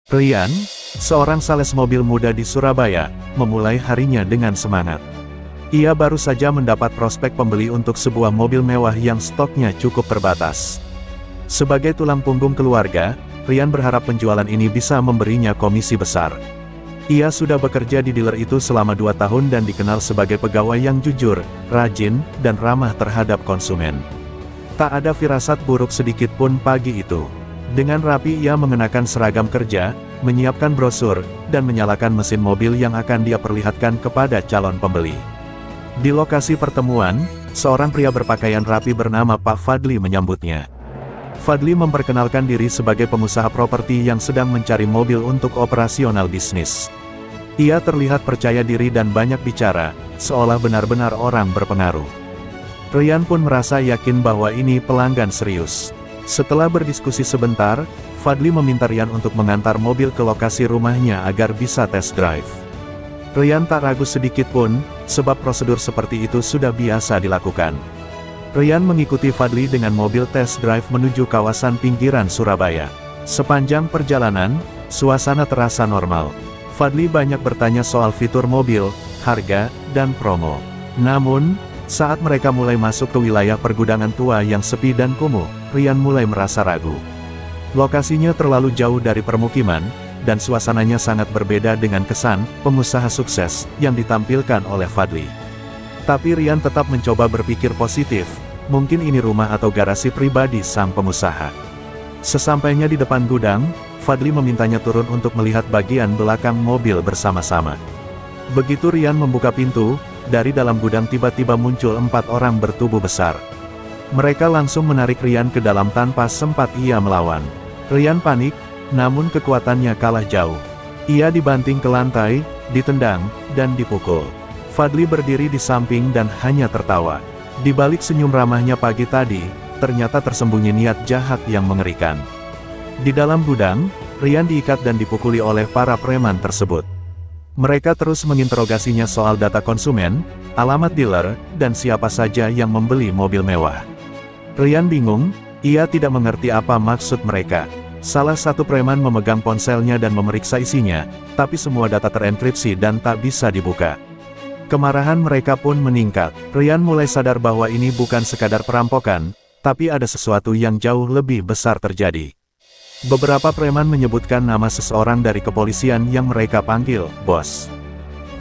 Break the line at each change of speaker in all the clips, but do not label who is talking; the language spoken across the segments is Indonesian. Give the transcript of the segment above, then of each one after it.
Rian, seorang sales mobil muda di Surabaya, memulai harinya dengan semangat. Ia baru saja mendapat prospek pembeli untuk sebuah mobil mewah yang stoknya cukup terbatas. Sebagai tulang punggung keluarga, Rian berharap penjualan ini bisa memberinya komisi besar. Ia sudah bekerja di dealer itu selama 2 tahun dan dikenal sebagai pegawai yang jujur, rajin, dan ramah terhadap konsumen. Tak ada firasat buruk sedikit pun pagi itu. Dengan rapi ia mengenakan seragam kerja, menyiapkan brosur, dan menyalakan mesin mobil yang akan dia perlihatkan kepada calon pembeli. Di lokasi pertemuan, seorang pria berpakaian rapi bernama Pak Fadli menyambutnya. Fadli memperkenalkan diri sebagai pengusaha properti yang sedang mencari mobil untuk operasional bisnis. Ia terlihat percaya diri dan banyak bicara, seolah benar-benar orang berpengaruh. Rian pun merasa yakin bahwa ini pelanggan serius. Setelah berdiskusi sebentar, Fadli meminta Rian untuk mengantar mobil ke lokasi rumahnya agar bisa test drive. Rian tak ragu sedikit pun, sebab prosedur seperti itu sudah biasa dilakukan. Rian mengikuti Fadli dengan mobil test drive menuju kawasan pinggiran Surabaya. Sepanjang perjalanan, suasana terasa normal. Fadli banyak bertanya soal fitur mobil, harga, dan promo. Namun, saat mereka mulai masuk ke wilayah pergudangan tua yang sepi dan kumuh, Rian mulai merasa ragu. Lokasinya terlalu jauh dari permukiman, dan suasananya sangat berbeda dengan kesan pengusaha sukses yang ditampilkan oleh Fadli. Tapi Rian tetap mencoba berpikir positif, mungkin ini rumah atau garasi pribadi sang pengusaha. Sesampainya di depan gudang, Fadli memintanya turun untuk melihat bagian belakang mobil bersama-sama. Begitu Rian membuka pintu, dari dalam gudang tiba-tiba muncul 4 orang bertubuh besar. Mereka langsung menarik Rian ke dalam tanpa sempat ia melawan. Rian panik, namun kekuatannya kalah jauh. Ia dibanting ke lantai, ditendang, dan dipukul. Fadli berdiri di samping dan hanya tertawa. Di balik senyum ramahnya pagi tadi, ternyata tersembunyi niat jahat yang mengerikan. Di dalam gudang, Rian diikat dan dipukuli oleh para preman tersebut. Mereka terus menginterogasinya soal data konsumen, alamat dealer, dan siapa saja yang membeli mobil mewah. Rian bingung, ia tidak mengerti apa maksud mereka. Salah satu preman memegang ponselnya dan memeriksa isinya, tapi semua data terenkripsi dan tak bisa dibuka. Kemarahan mereka pun meningkat. Rian mulai sadar bahwa ini bukan sekadar perampokan, tapi ada sesuatu yang jauh lebih besar terjadi. Beberapa preman menyebutkan nama seseorang dari kepolisian yang mereka panggil bos.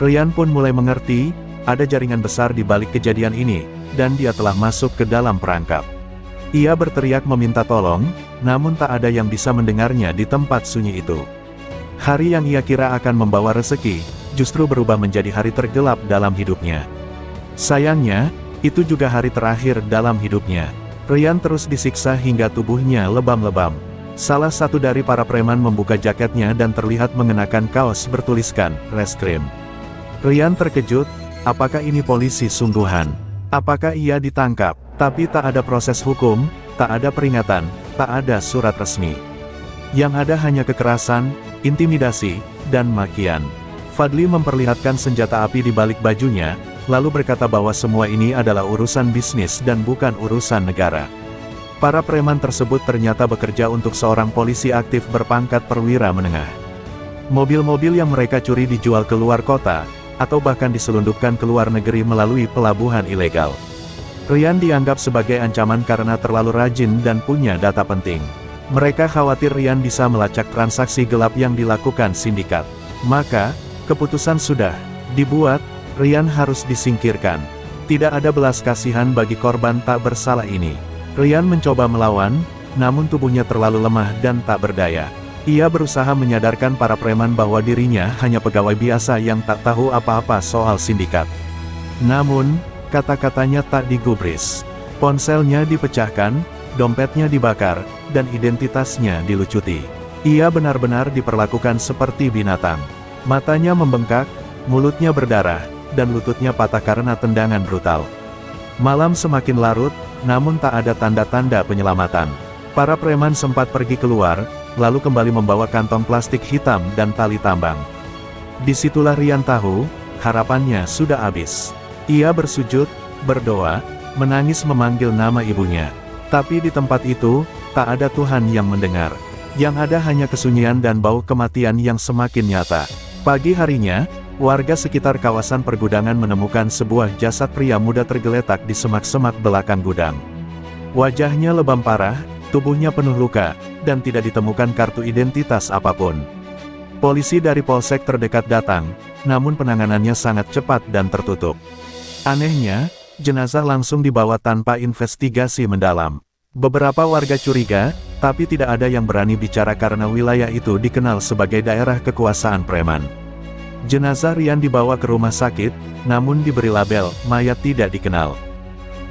Rian pun mulai mengerti, ada jaringan besar di balik kejadian ini, dan dia telah masuk ke dalam perangkap. Ia berteriak meminta tolong, namun tak ada yang bisa mendengarnya di tempat sunyi itu. Hari yang ia kira akan membawa rezeki, justru berubah menjadi hari tergelap dalam hidupnya. Sayangnya, itu juga hari terakhir dalam hidupnya. Rian terus disiksa hingga tubuhnya lebam-lebam. Salah satu dari para preman membuka jaketnya dan terlihat mengenakan kaos bertuliskan, reskrim. Rian terkejut, apakah ini polisi sungguhan? Apakah ia ditangkap? Tapi tak ada proses hukum, tak ada peringatan, tak ada surat resmi. Yang ada hanya kekerasan, intimidasi, dan makian. Fadli memperlihatkan senjata api di balik bajunya, lalu berkata bahwa semua ini adalah urusan bisnis dan bukan urusan negara. Para preman tersebut ternyata bekerja untuk seorang polisi aktif berpangkat perwira menengah. Mobil-mobil yang mereka curi dijual ke luar kota, atau bahkan diselundupkan ke luar negeri melalui pelabuhan ilegal. Rian dianggap sebagai ancaman karena terlalu rajin dan punya data penting. Mereka khawatir Rian bisa melacak transaksi gelap yang dilakukan sindikat. Maka, keputusan sudah dibuat, Rian harus disingkirkan. Tidak ada belas kasihan bagi korban tak bersalah ini. Rian mencoba melawan, namun tubuhnya terlalu lemah dan tak berdaya. Ia berusaha menyadarkan para preman bahwa dirinya hanya pegawai biasa yang tak tahu apa-apa soal sindikat. Namun, kata-katanya tak digubris. Ponselnya dipecahkan, dompetnya dibakar, dan identitasnya dilucuti. Ia benar-benar diperlakukan seperti binatang. Matanya membengkak, mulutnya berdarah, dan lututnya patah karena tendangan brutal. Malam semakin larut, namun tak ada tanda-tanda penyelamatan. Para preman sempat pergi keluar, lalu kembali membawa kantong plastik hitam dan tali tambang. Disitulah Rian tahu, harapannya sudah habis. Ia bersujud, berdoa, menangis memanggil nama ibunya. Tapi di tempat itu, tak ada Tuhan yang mendengar. Yang ada hanya kesunyian dan bau kematian yang semakin nyata. Pagi harinya, warga sekitar kawasan pergudangan menemukan sebuah jasad pria muda tergeletak di semak-semak belakang gudang. Wajahnya lebam parah, tubuhnya penuh luka, dan tidak ditemukan kartu identitas apapun. Polisi dari polsek terdekat datang, namun penanganannya sangat cepat dan tertutup. Anehnya, jenazah langsung dibawa tanpa investigasi mendalam. Beberapa warga curiga, tapi tidak ada yang berani bicara karena wilayah itu dikenal sebagai daerah kekuasaan preman. Jenazah Rian dibawa ke rumah sakit, namun diberi label, mayat tidak dikenal.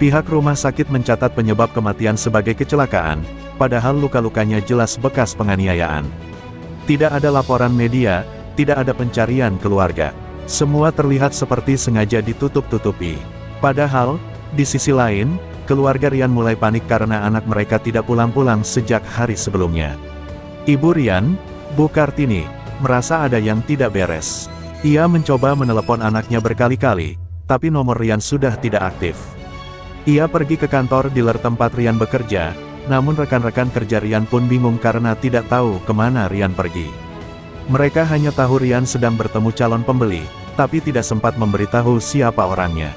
Pihak rumah sakit mencatat penyebab kematian sebagai kecelakaan, padahal luka-lukanya jelas bekas penganiayaan. Tidak ada laporan media, tidak ada pencarian keluarga. Semua terlihat seperti sengaja ditutup-tutupi. Padahal, di sisi lain, keluarga Rian mulai panik karena anak mereka tidak pulang-pulang sejak hari sebelumnya. Ibu Rian, Bu Kartini, merasa ada yang tidak beres. Ia mencoba menelepon anaknya berkali-kali, tapi nomor Rian sudah tidak aktif. Ia pergi ke kantor dealer tempat Rian bekerja, namun rekan-rekan kerja Rian pun bingung karena tidak tahu kemana Rian pergi. Mereka hanya tahu Rian sedang bertemu calon pembeli, tapi tidak sempat memberitahu siapa orangnya.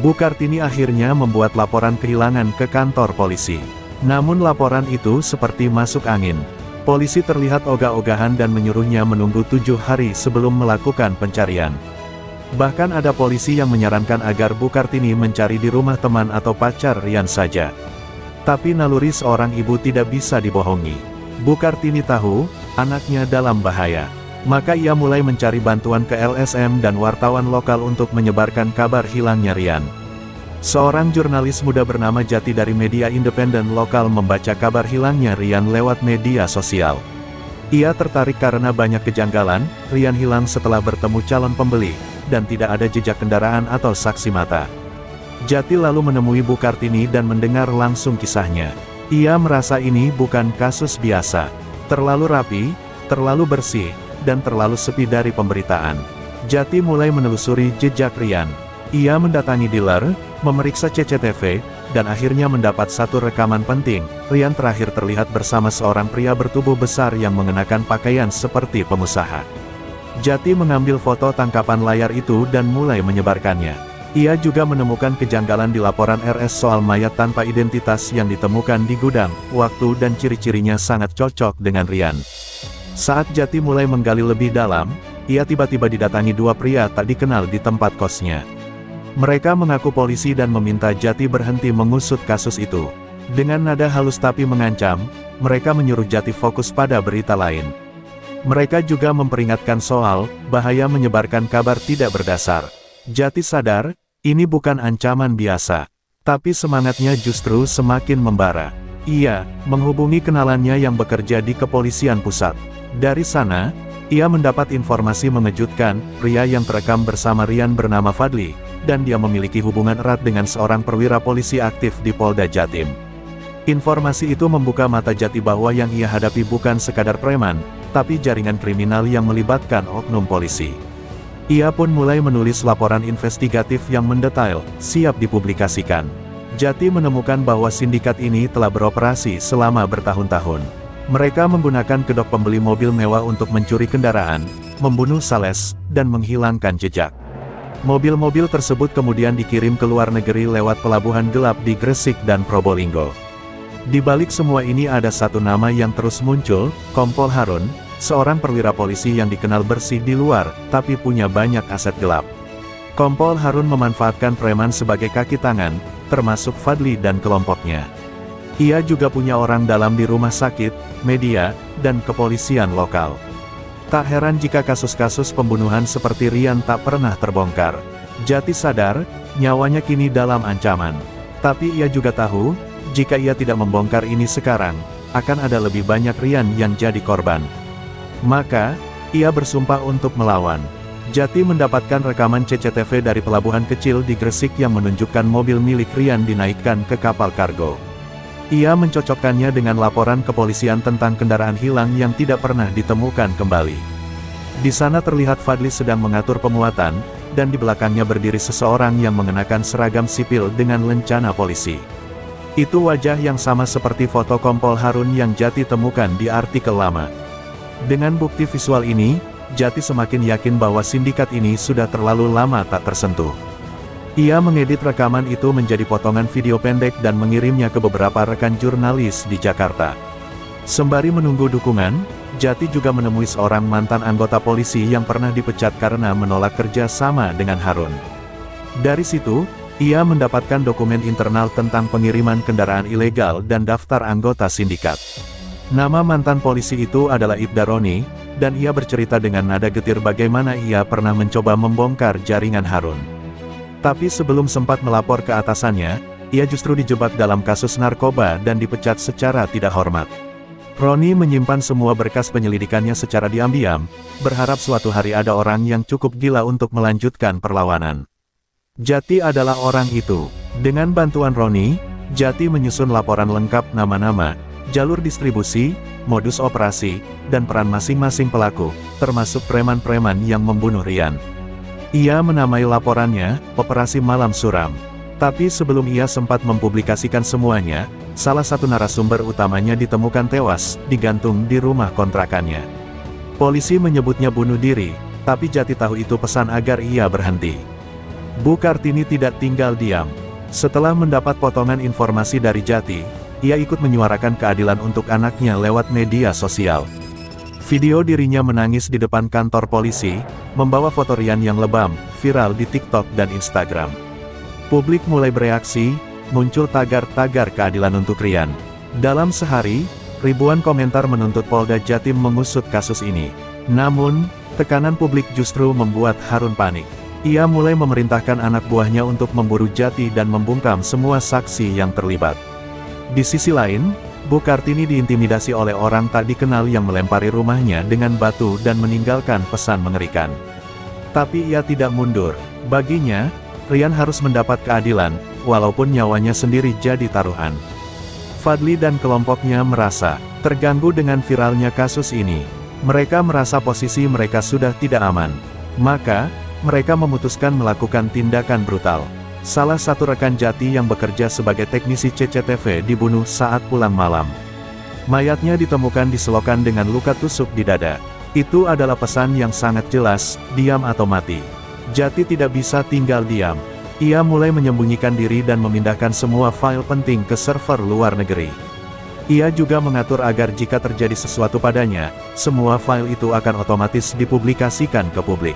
Bu Kartini akhirnya membuat laporan kehilangan ke kantor polisi. Namun laporan itu seperti masuk angin. Polisi terlihat ogah-ogahan dan menyuruhnya menunggu 7 hari sebelum melakukan pencarian. Bahkan ada polisi yang menyarankan agar Bu Kartini mencari di rumah teman atau pacar Rian saja. Tapi naluri seorang ibu tidak bisa dibohongi. Bu Kartini tahu, anaknya dalam bahaya. Maka ia mulai mencari bantuan ke LSM dan wartawan lokal untuk menyebarkan kabar hilangnya Rian. Seorang jurnalis muda bernama Jati dari media independen lokal membaca kabar hilangnya Rian lewat media sosial. Ia tertarik karena banyak kejanggalan, Rian hilang setelah bertemu calon pembeli, dan tidak ada jejak kendaraan atau saksi mata. Jati lalu menemui Bu Kartini dan mendengar langsung kisahnya. Ia merasa ini bukan kasus biasa. Terlalu rapi, terlalu bersih, dan terlalu sepi dari pemberitaan. Jati mulai menelusuri jejak Rian. Ia mendatangi dealer, memeriksa CCTV, dan akhirnya mendapat satu rekaman penting. Rian terakhir terlihat bersama seorang pria bertubuh besar yang mengenakan pakaian seperti pengusaha. Jati mengambil foto tangkapan layar itu dan mulai menyebarkannya. Ia juga menemukan kejanggalan di laporan RS soal mayat tanpa identitas yang ditemukan di gudang. Waktu dan ciri-cirinya sangat cocok dengan Rian. Saat Jati mulai menggali lebih dalam, ia tiba-tiba didatangi 2 pria tak dikenal di tempat kosnya. Mereka mengaku polisi dan meminta Jati berhenti mengusut kasus itu. Dengan nada halus tapi mengancam, mereka menyuruh Jati fokus pada berita lain. Mereka juga memperingatkan soal bahaya menyebarkan kabar tidak berdasar. Jati sadar, ini bukan ancaman biasa, tapi semangatnya justru semakin membara. Ia menghubungi kenalannya yang bekerja di kepolisian pusat. Dari sana, ia mendapat informasi mengejutkan, pria yang terekam bersama Rian bernama Fadli, dan dia memiliki hubungan erat dengan seorang perwira polisi aktif di Polda Jatim. Informasi itu membuka mata Jati bahwa yang ia hadapi bukan sekadar preman, tapi jaringan kriminal yang melibatkan oknum polisi. Ia pun mulai menulis laporan investigatif yang mendetail, siap dipublikasikan. Jati menemukan bahwa sindikat ini telah beroperasi selama bertahun-tahun. Mereka menggunakan kedok pembeli mobil mewah untuk mencuri kendaraan, membunuh sales, dan menghilangkan jejak. Mobil-mobil tersebut kemudian dikirim ke luar negeri lewat pelabuhan gelap di Gresik dan Probolinggo. Di balik semua ini ada satu nama yang terus muncul, Kompol Harun, seorang perwira polisi yang dikenal bersih di luar, tapi punya banyak aset gelap. Kompol Harun memanfaatkan preman sebagai kaki tangan, termasuk Fadli dan kelompoknya. Ia juga punya orang dalam di rumah sakit, media, dan kepolisian lokal. Tak heran jika kasus-kasus pembunuhan seperti Rian tak pernah terbongkar. Jati sadar, nyawanya kini dalam ancaman. Tapi ia juga tahu, jika ia tidak membongkar ini sekarang, akan ada lebih banyak Rian yang jadi korban. Maka, ia bersumpah untuk melawan. Jati mendapatkan rekaman CCTV dari pelabuhan kecil di Gresik yang menunjukkan mobil milik Rian dinaikkan ke kapal kargo. Ia mencocokkannya dengan laporan kepolisian tentang kendaraan hilang yang tidak pernah ditemukan kembali. Di sana terlihat Fadli sedang mengatur pemuatan, dan di belakangnya berdiri seseorang yang mengenakan seragam sipil dengan lencana polisi. Itu wajah yang sama seperti foto Kompol Harun yang Jati temukan di artikel lama. Dengan bukti visual ini, Jati semakin yakin bahwa sindikat ini sudah terlalu lama tak tersentuh. Ia mengedit rekaman itu menjadi potongan video pendek dan mengirimnya ke beberapa rekan jurnalis di Jakarta. Sembari menunggu dukungan, Jati juga menemui seorang mantan anggota polisi yang pernah dipecat karena menolak kerja sama dengan Harun. Dari situ, ia mendapatkan dokumen internal tentang pengiriman kendaraan ilegal dan daftar anggota sindikat. Nama mantan polisi itu adalah Ibda Roni, dan ia bercerita dengan nada getir bagaimana ia pernah mencoba membongkar jaringan Harun. Tapi sebelum sempat melapor ke atasannya, ia justru dijebak dalam kasus narkoba dan dipecat secara tidak hormat. Roni menyimpan semua berkas penyelidikannya secara diam-diam, berharap suatu hari ada orang yang cukup gila untuk melanjutkan perlawanan. Jati adalah orang itu. Dengan bantuan Roni, Jati menyusun laporan lengkap nama-nama, jalur distribusi, modus operasi, dan peran masing-masing pelaku, termasuk preman-preman yang membunuh Rian. Ia menamai laporannya, Operasi Malam Suram. Tapi sebelum ia sempat mempublikasikan semuanya, salah satu narasumber utamanya ditemukan tewas, digantung di rumah kontrakannya. Polisi menyebutnya bunuh diri, tapi Jati tahu itu pesan agar ia berhenti. Bu Kartini tidak tinggal diam. Setelah mendapat potongan informasi dari Jati, ia ikut menyuarakan keadilan untuk anaknya lewat media sosial. Video dirinya menangis di depan kantor polisi, membawa foto Rian yang lebam, viral di TikTok dan Instagram. Publik mulai bereaksi, muncul tagar-tagar keadilan untuk Rian. Dalam sehari, ribuan komentar menuntut Polda Jatim mengusut kasus ini. Namun, tekanan publik justru membuat Harun panik. Ia mulai memerintahkan anak buahnya untuk memburu Jati dan membungkam semua saksi yang terlibat. Di sisi lain, Bu Kartini diintimidasi oleh orang tak dikenal yang melempari rumahnya dengan batu dan meninggalkan pesan mengerikan. Tapi ia tidak mundur. Baginya, Rian harus mendapat keadilan, walaupun nyawanya sendiri jadi taruhan. Fadli dan kelompoknya merasa terganggu dengan viralnya kasus ini. Mereka merasa posisi mereka sudah tidak aman. Maka, mereka memutuskan melakukan tindakan brutal. Salah satu rekan Jati yang bekerja sebagai teknisi CCTV dibunuh saat pulang malam. Mayatnya ditemukan di selokan dengan luka tusuk di dada. Itu adalah pesan yang sangat jelas, diam atau mati. Jati tidak bisa tinggal diam. Ia mulai menyembunyikan diri dan memindahkan semua file penting ke server luar negeri. Ia juga mengatur agar jika terjadi sesuatu padanya, semua file itu akan otomatis dipublikasikan ke publik.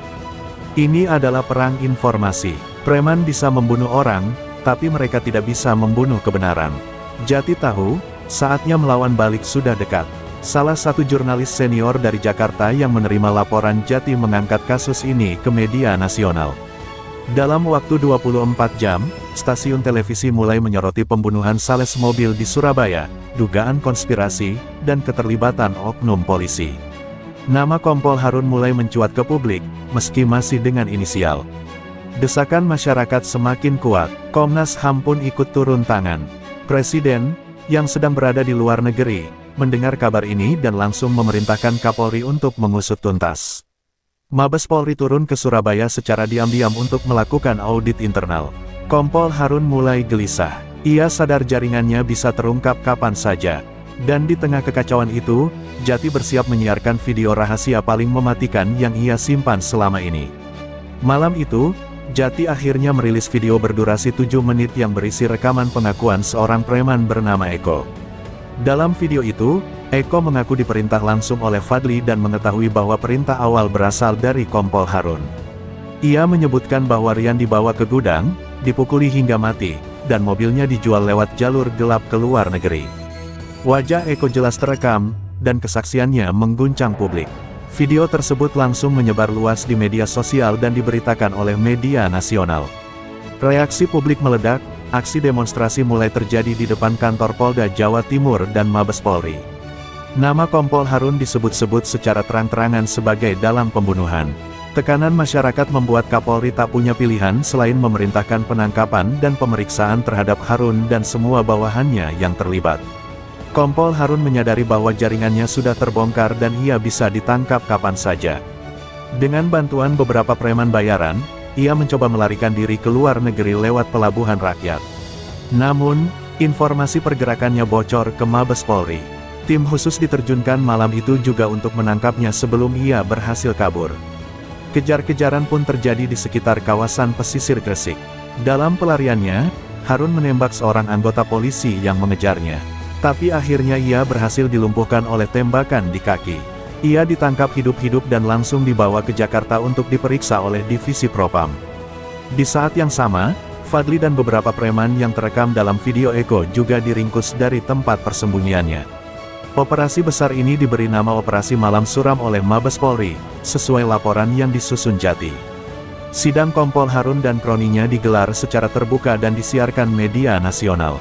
Ini adalah perang informasi. Preman bisa membunuh orang, tapi mereka tidak bisa membunuh kebenaran. Jati tahu, saatnya melawan balik sudah dekat. Salah satu jurnalis senior dari Jakarta yang menerima laporan Jati mengangkat kasus ini ke media nasional. Dalam waktu 24 jam, stasiun televisi mulai menyoroti pembunuhan sales mobil di Surabaya, dugaan konspirasi, dan keterlibatan oknum polisi. Nama Kompol Harun mulai mencuat ke publik, meski masih dengan inisial. Desakan masyarakat semakin kuat, Komnas HAM pun ikut turun tangan. Presiden, yang sedang berada di luar negeri, mendengar kabar ini dan langsung memerintahkan Kapolri untuk mengusut tuntas. Mabes Polri turun ke Surabaya secara diam-diam untuk melakukan audit internal. Kompol Harun mulai gelisah. Ia sadar jaringannya bisa terungkap kapan saja. Dan di tengah kekacauan itu, Jati bersiap menyiarkan video rahasia paling mematikan yang ia simpan selama ini. Malam itu, Jati akhirnya merilis video berdurasi 7 menit yang berisi rekaman pengakuan seorang preman bernama Eko. Dalam video itu, Eko mengaku diperintah langsung oleh Fadli dan mengetahui bahwa perintah awal berasal dari Kompol Harun. Ia menyebutkan bahwa Rian dibawa ke gudang, dipukuli hingga mati, dan mobilnya dijual lewat jalur gelap ke luar negeri. Wajah Eko jelas terekam, dan kesaksiannya mengguncang publik. Video tersebut langsung menyebar luas di media sosial dan diberitakan oleh media nasional. Reaksi publik meledak. Aksi demonstrasi mulai terjadi di depan kantor Polda Jawa Timur dan Mabes Polri. Nama Kompol Harun disebut-sebut secara terang-terangan sebagai dalang pembunuhan. Tekanan masyarakat membuat Kapolri tak punya pilihan selain memerintahkan penangkapan dan pemeriksaan terhadap Harun dan semua bawahannya yang terlibat. Kompol Harun menyadari bahwa jaringannya sudah terbongkar dan ia bisa ditangkap kapan saja. Dengan bantuan beberapa preman bayaran, ia mencoba melarikan diri ke luar negeri lewat pelabuhan rakyat. Namun, Informasi pergerakannya bocor ke Mabes Polri. Tim khusus diterjunkan malam itu juga untuk menangkapnya sebelum ia berhasil kabur. Kejar-kejaran pun terjadi di sekitar kawasan pesisir Gresik. Dalam pelariannya, Harun menembak seorang anggota polisi yang mengejarnya. Tapi akhirnya ia berhasil dilumpuhkan oleh tembakan di kaki. Ia ditangkap hidup-hidup dan langsung dibawa ke Jakarta untuk diperiksa oleh Divisi Propam. Di saat yang sama, Fadli dan beberapa preman yang terekam dalam video Eko juga diringkus dari tempat persembunyiannya. Operasi besar ini diberi nama Operasi Malam Suram oleh Mabes Polri, sesuai laporan yang disusun Jati. Sidang Kompol Harun dan kroninya digelar secara terbuka dan disiarkan media nasional.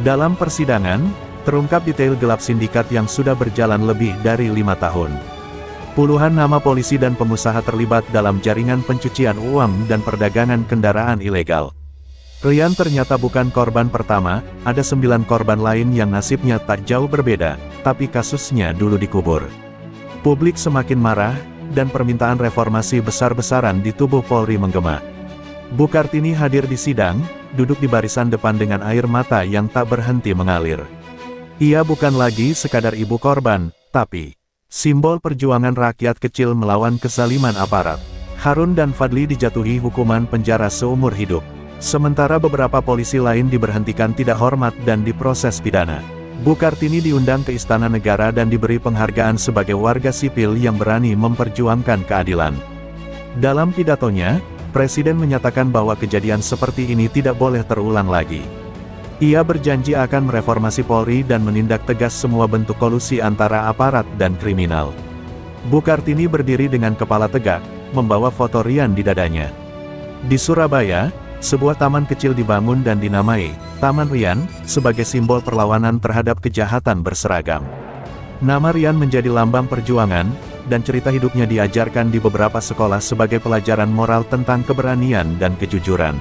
Dalam persidangan, terungkap detail gelap sindikat yang sudah berjalan lebih dari 5 tahun. Puluhan nama polisi dan pengusaha terlibat dalam jaringan pencucian uang dan perdagangan kendaraan ilegal. Rian ternyata bukan korban pertama, ada 9 korban lain yang nasibnya tak jauh berbeda, tapi kasusnya dulu dikubur. Publik semakin marah, dan permintaan reformasi besar-besaran di tubuh Polri menggema. Bu Kartini hadir di sidang, duduk di barisan depan dengan air mata yang tak berhenti mengalir. Ia bukan lagi sekadar ibu korban, tapi simbol perjuangan rakyat kecil melawan kezaliman aparat. Harun dan Fadli dijatuhi hukuman penjara seumur hidup. Sementara beberapa polisi lain diberhentikan tidak hormat dan diproses pidana. Bu Kartini diundang ke Istana Negara dan diberi penghargaan sebagai warga sipil yang berani memperjuangkan keadilan. Dalam pidatonya, Presiden menyatakan bahwa kejadian seperti ini tidak boleh terulang lagi. Ia berjanji akan mereformasi Polri dan menindak tegas semua bentuk kolusi antara aparat dan kriminal. Bu Kartini berdiri dengan kepala tegak, membawa foto Rian di dadanya. Di Surabaya, sebuah taman kecil dibangun dan dinamai Taman Rian, sebagai simbol perlawanan terhadap kejahatan berseragam. Nama Rian menjadi lambang perjuangan, dan cerita hidupnya diajarkan di beberapa sekolah sebagai pelajaran moral tentang keberanian dan kejujuran.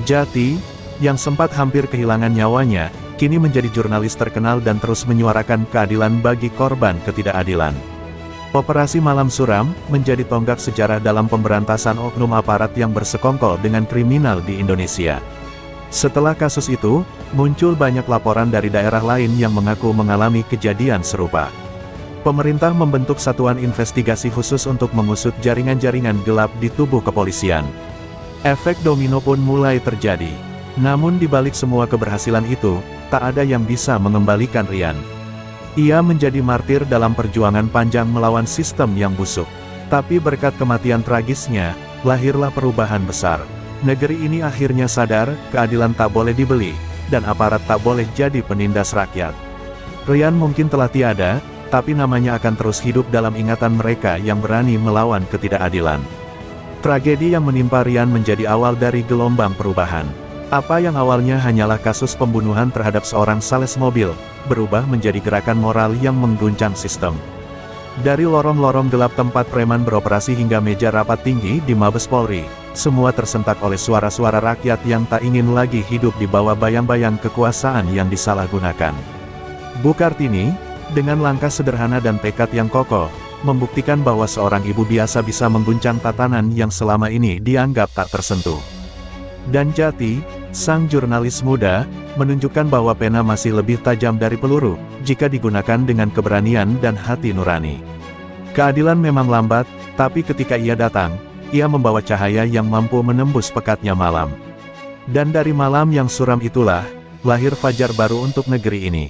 Jati, yang sempat hampir kehilangan nyawanya, kini menjadi jurnalis terkenal dan terus menyuarakan keadilan bagi korban ketidakadilan. Operasi Malam Suram menjadi tonggak sejarah dalam pemberantasan oknum aparat yang bersekongkol dengan kriminal di Indonesia. Setelah kasus itu, muncul banyak laporan dari daerah lain yang mengaku mengalami kejadian serupa. Pemerintah membentuk satuan investigasi khusus untuk mengusut jaringan-jaringan gelap di tubuh kepolisian. Efek domino pun mulai terjadi. Namun di balik semua keberhasilan itu, tak ada yang bisa mengembalikan Rian. Ia menjadi martir dalam perjuangan panjang melawan sistem yang busuk. Tapi berkat kematian tragisnya, lahirlah perubahan besar. Negeri ini akhirnya sadar, keadilan tak boleh dibeli, dan aparat tak boleh jadi penindas rakyat. Rian mungkin telah tiada, tapi namanya akan terus hidup dalam ingatan mereka yang berani melawan ketidakadilan. Tragedi yang menimpa Rian menjadi awal dari gelombang perubahan. Apa yang awalnya hanyalah kasus pembunuhan terhadap seorang sales mobil, berubah menjadi gerakan moral yang mengguncang sistem. Dari lorong-lorong gelap tempat preman beroperasi hingga meja rapat tinggi di Mabes Polri, semua tersentak oleh suara-suara rakyat yang tak ingin lagi hidup di bawah bayang-bayang kekuasaan yang disalahgunakan. Bu Kartini, dengan langkah sederhana dan tekad yang kokoh, membuktikan bahwa seorang ibu biasa bisa mengguncang tatanan yang selama ini dianggap tak tersentuh. Dan Jati, sang jurnalis muda, menunjukkan bahwa pena masih lebih tajam dari peluru, jika digunakan dengan keberanian dan hati nurani. Keadilan memang lambat, tapi ketika ia datang, ia membawa cahaya yang mampu menembus pekatnya malam. Dan dari malam yang suram itulah, lahir fajar baru untuk negeri ini.